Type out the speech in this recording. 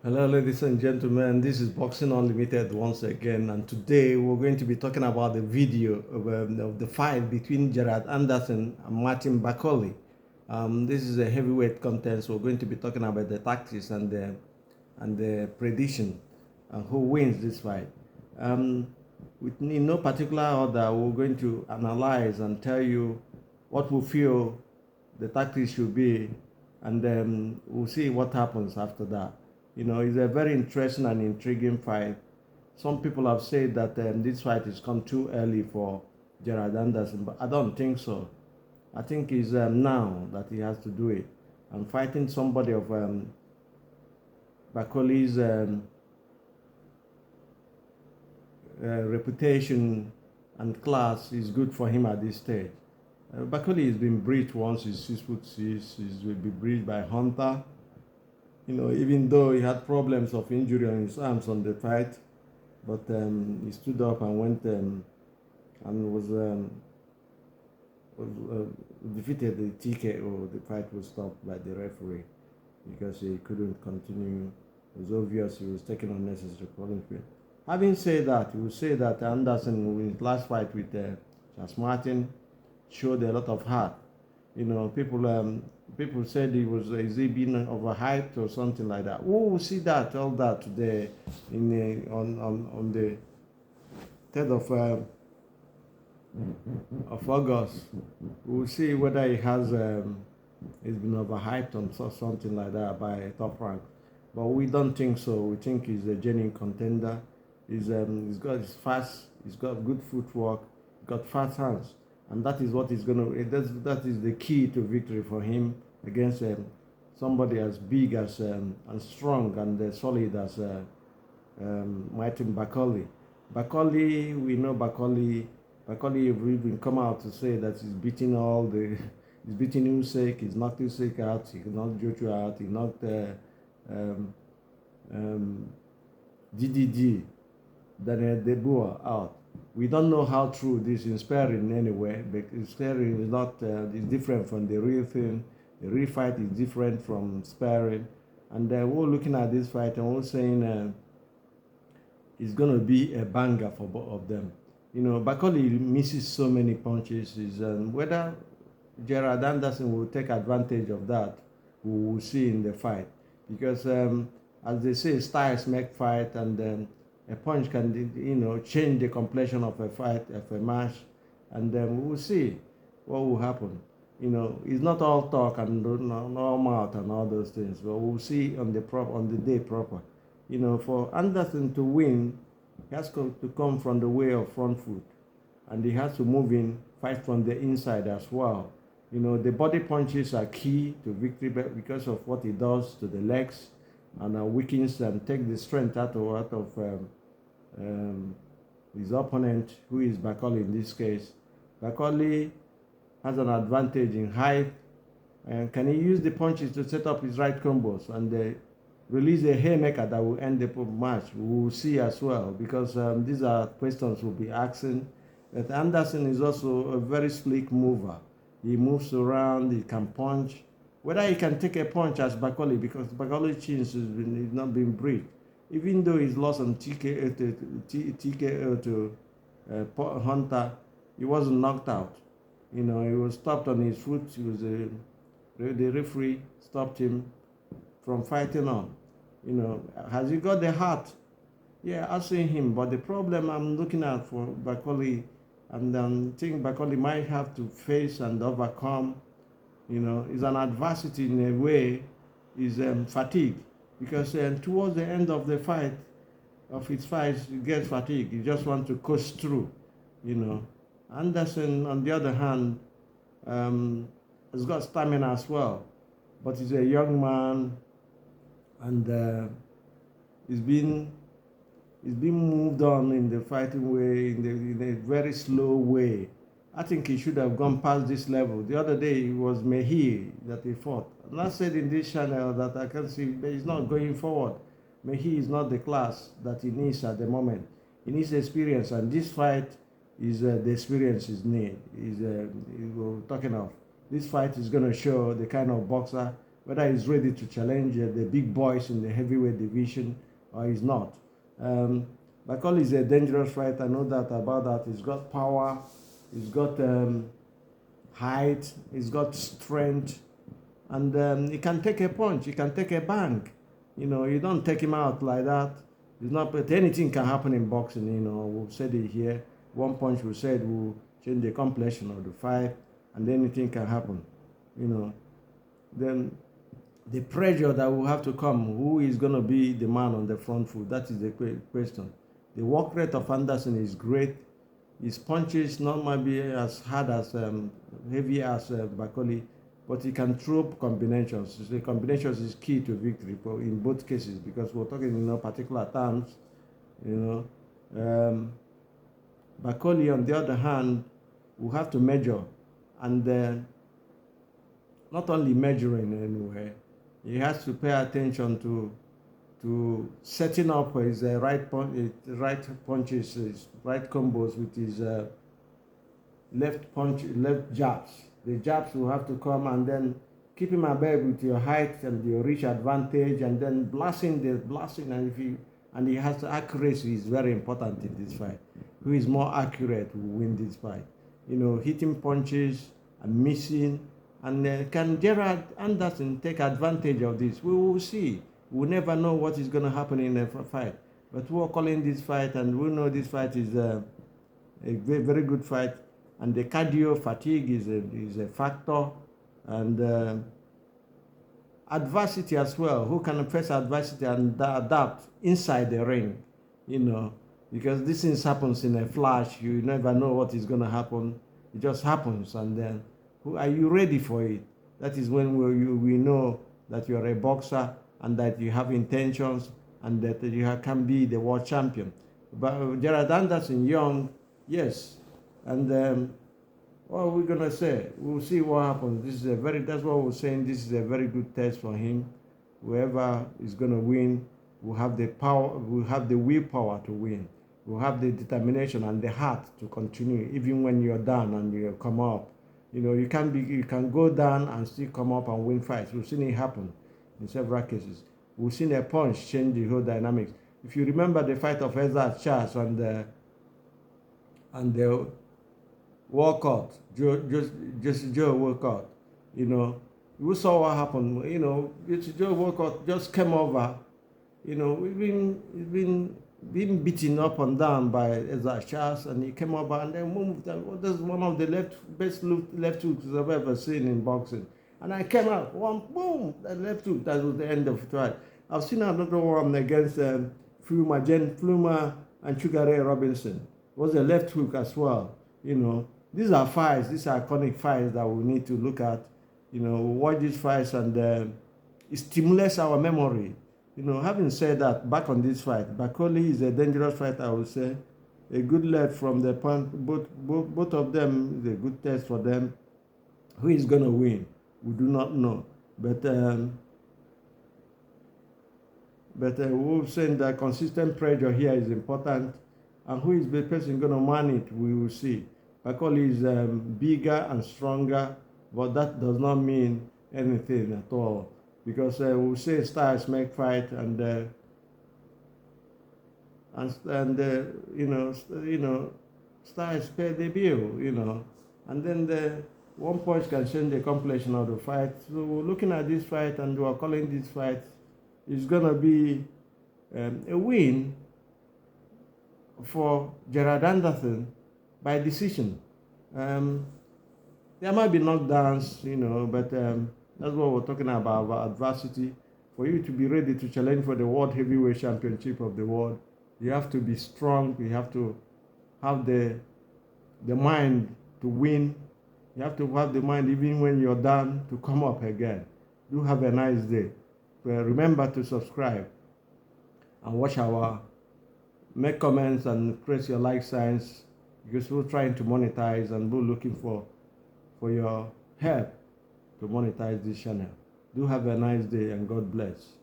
Hello, ladies and gentlemen. This is Boxing Unlimited once again, and today we're going to be talking about the video of the fight between Gerard Anderson and Martin Bakole. This is a heavyweight contest. We're going to be talking about the tactics and the prediction and who wins this fight. With in no particular order, we're going to analyze and tell you what we feel the tactics should be, and then we'll see what happens after that. It's a very interesting and intriguing fight. Some people have said that this fight has come too early for Gerard Anderson, but I don't think so. I think it's now that he has to do it. And fighting somebody of Bakole's reputation and class is good for him at this stage. Bakole has been breached once. He's 6'6". He's will be breached by Hunter. Even though he had problems of injury on his arms on the fight, but he stood up and went and was defeated the TKO. The fight was stopped by the referee because he couldn't continue. It was obvious he was taking unnecessary punishment. Having said that, we will say that Anderson, in his last fight with Charles Martin, showed a lot of heart. People said is he being overhyped or something like that. We will see all that today on the 3rd of August. We will see whether he's been overhyped or something like that by a top rank. But we don't think so. We think he's a genuine contender. He's fast. He's got good footwork. He's got fast hands. And that is what is that is the key to victory for him against somebody as big as and strong and solid as Martin Bakole. Bakole, we know Bakole. Bakole even come out to say that he's beating he's beating Usyk, he's knocked Usyk out, he knocked Joshua out, he knocked DDD, Daniel Deboer out. We don't know how true this is sparring anyway, but sparring is not is different from the real thing. The real fight is different from sparring. And we're looking at this fight and we're saying it's going to be a banger for both of them. Bakole misses so many punches. Whether Gerard Anderson will take advantage of that, we will see in the fight. Because as they say, styles make fight, and a punch can, change the complexion of a fight, of a match, and then we will see what will happen. It's not all talk and no mouth and all those things, but we'll see on the day proper. For Anderson to win, he has to come from the way of front foot, and he has to move in, fight from the inside as well. The body punches are key to victory because of what he does to the legs, and weakens and take the strength out of his opponent, who is Bakole in this case. Bakole has an advantage in height, and can he use the punches to set up his right combos and release a haymaker that will end the match? We will see as well, because these are questions we'll be asking. But Anderson is also a very slick mover. He moves around, he can punch. Whether he can take a punch as Bakole, because Bakole's chin has not been breached. Even though he's lost on TKO to Hunter, he wasn't knocked out. He was stopped on his foot. The referee stopped him from fighting on. Has he got the heart? Yeah, I've seen him. But the problem I'm looking at for Bakole, and I think Bakole might have to face and overcome, is an adversity in a way, is fatigue. Because towards the end of the fight, of his fights, he gets fatigued. He just wants to coast through, Anderson, on the other hand, has got stamina as well. But he's a young man, and he's been moved on in the fighting way, in a very slow way. I think he should have gone past this level. The other day, it was Mehi that he fought. And I said in this channel that I can see that he's not going forward. Mehi is not the class that he needs at the moment. He needs experience, and this fight is the experience is need. We're talking of. This fight is going to show the kind of boxer whether he's ready to challenge the big boys in the heavyweight division or he's not. Bakole is a dangerous fighter. I know that about that. He's got power, he's got height, he's got strength, and he can take a punch, he can take a bang. You don't take him out like that. It's not, but anything can happen in boxing. We've said it here. One punch we said will change the complexion of the fight, and anything can happen. Then the pressure that will have to come, who is going to be the man on the front foot? That is the question. The work rate of Anderson is great. His punches not might be as hard as heavy as Bakole, but he can throw combinations. The combinations is key to victory in both cases, because we're talking particular terms. Bakole, on the other hand, will have to measure, and not only measuring anyway, he has to pay attention to setting up his right punches, his right combos with his left jabs. The jabs will have to come, and then keep him above with your height and your reach advantage, and then blasting, and he has to accuracy is very important in this fight. Who is more accurate will win this fight. Hitting punches and missing. And can Gerard Anderson take advantage of this? We will see. We'll never know what is going to happen in a fight. But we're calling this fight, and we know this fight is a very, very good fight. And the cardio fatigue is a factor. And adversity as well. Who can face adversity and adapt inside the ring? Because this thing happens in a flash. You never know what is going to happen. It just happens, and then are you ready for it? That is when we know that you are a boxer and that you have intentions and that you can be the world champion. But Gerard Anderson, young, yes. And what are we going to say? We'll see what happens. That's what we're saying. This is a very good test for him. Whoever is going to win will have the power, will have the willpower to win. Will have the determination and the heart to continue, even when you're down and you come up. You can go down and still come up and win fights. We've seen it happen in several cases. We've seen a punch change the whole dynamics. If you remember the fight of Ezra Charles and the Walcott, Joe Walcott, we saw what happened. Joe Walcott just came over. We've been being beaten up and down by Ezra Charles, and he came over and then moved. That's one of the best left hooks I've ever seen in boxing. And I came out, one boom, that left hook. That was the end of the fight. I've seen another one against Fluma and Sugar Ray Robinson. It was a left hook as well. These are fights. These are iconic fights that we need to look at. Watch these fights, and it stimulates our memory. Having said that, back on this fight, Bakole is a dangerous fighter, I would say. A good left from the point. Both of them is a good test for them. Who is going to win? We do not know. But we're saying that consistent pressure here is important. And who is the person going to man it, we will see. Bakole is bigger and stronger, but that does not mean anything at all. Because we say styles make fight, and styles pay the bill, and then the one punch can change the complexion of the fight. So we're looking at this fight, and we're calling this fight is gonna be a win for Gerard Anderson by decision. There might be knockdowns, but that's what we're talking about adversity. For you to be ready to challenge for the World Heavyweight Championship of the world, you have to be strong. You have to have the mind to win. You have to have the mind, even when you're down, to come up again. Do have a nice day. Remember to subscribe and watch make comments and press your like signs, because we're trying to monetize and we're looking for your help to monetize this channel. Do have a nice day, and God bless.